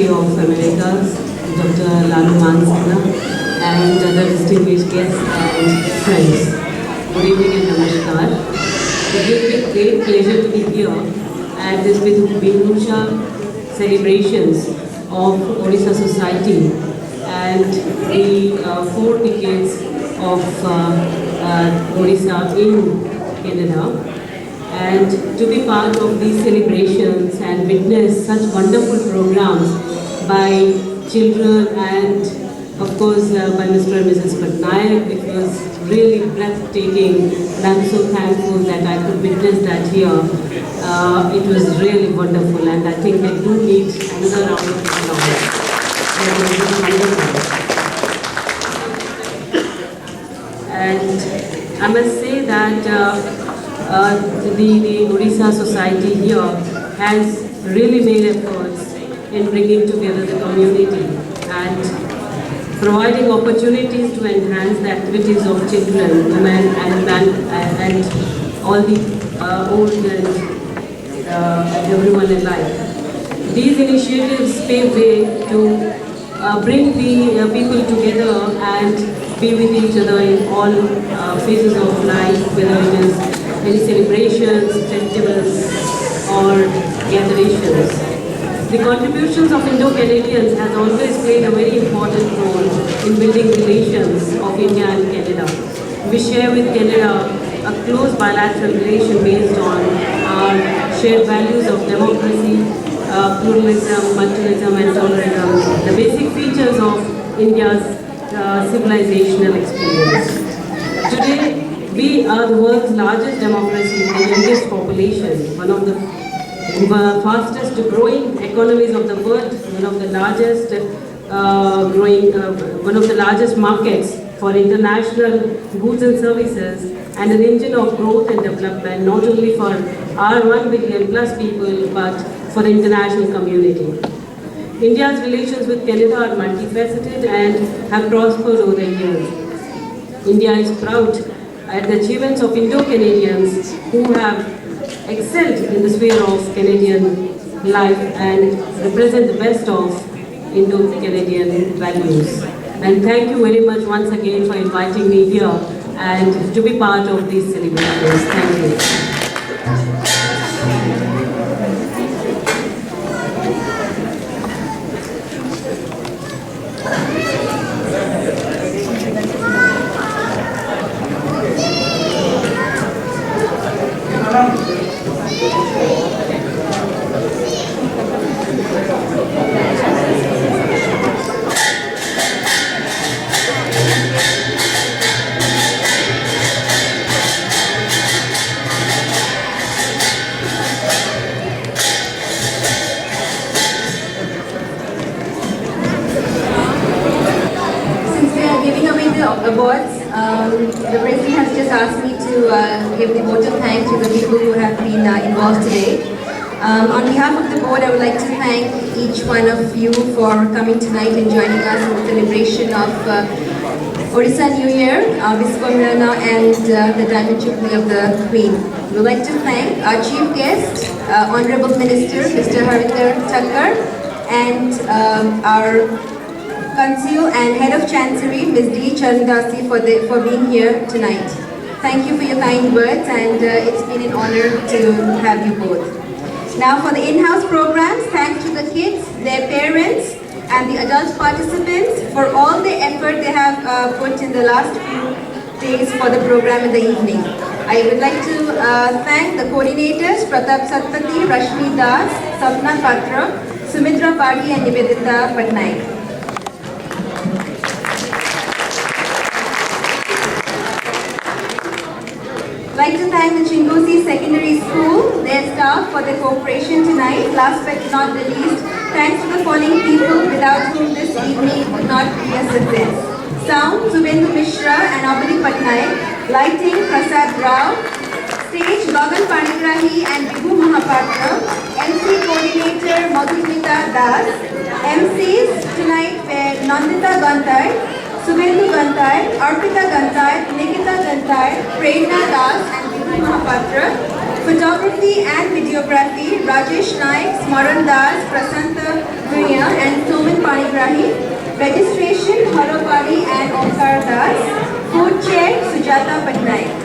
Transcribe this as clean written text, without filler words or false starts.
Embassy of Americas, Dr. Lalu Mansana, and other distinguished guests and friends. Good evening and namaskar. It gives me great pleasure to be here at this Binusha celebrations of Odisha Society and the 4 decades of Odisha in Canada. And to be part of these celebrations and witness such wonderful programs by children and of course by Mr. and Mrs. Patnaik, it was really breathtaking, and I'm so thankful that I could witness that here. It was really wonderful, and I think they do need another round of applause. It was really wonderful. And I must say that the Odisha Society here has really made efforts in bringing together the community and providing opportunities to enhance the activities of children, women and all the old and everyone alike. These initiatives pave way to bring the people together and be with each other in all phases of life, whether it is any celebrations, festivals, or gatherings. The contributions of Indo-Canadians has always played a very important role in building relations of India and Canada. We share with Canada a close bilateral relation based on our shared values of democracy, pluralism, multilateralism, and tolerism, the basic features of India's civilizational experience. Today, we are the world's largest democracy with the youngest population, one of the fastest growing economies of the world, one of the largest one of the largest markets for international goods and services, and an engine of growth and development not only for our 1 billion plus people but for the international community. India's relations with Canada are multifaceted and have prospered over the years. India is proud at the achievements of Indo-Canadians who have excelled in the sphere of Canadian life and represent the best of Indo-Canadian values. And thank you very much once again for inviting me here and to be part of these celebrations. Thank you. Awards. The President has just asked me to give the vote of thanks to the people who have been involved today. On behalf of the board, I would like to thank each one of you for coming tonight and joining us in the celebration of Odisha New Year, Viswamirana, and the Diamond Jubilee of the Queen. We would like to thank our chief guest, Honorable Minister Mr. Harinder Thakkar, and our Consul and Head of Chancery, Ms. D. Charandasi, for being here tonight. Thank you for your kind words, and it's been an honor to have you both. Now for the in-house programs, thanks to the kids, their parents, and the adult participants for all the effort they have put in the last few days for the program in the evening. I would like to thank the coordinators, Pratap Satpathy, Rashmi Das, Sapna Patra, Sumitra Padi, and Nivedita Patnaik. I'd like to thank the Chingusi Secondary School, their staff for their cooperation tonight. Last but not the least, thanks to the following people without whom this evening would not be a success. Sound, Subhendu Mishra and Abhini Patnaik. Lighting, Prasad Rao. Stage, Gagan Panigrahi and Vibhu Mahapatra. MC Coordinator, Madhumita Das. MCs tonight were Nandita Gantai, Subhendu Gantai, Arpita Gantai, Nikita Gantai, Prerna Das and Vibhu Mahapatra. Photography and videography, Rajesh Naik, Smaran Das, Prasanta Gunia and Soman Panigrahi. Registration, Harapari and Omkar Das. Food chair, Sujata Patnaik.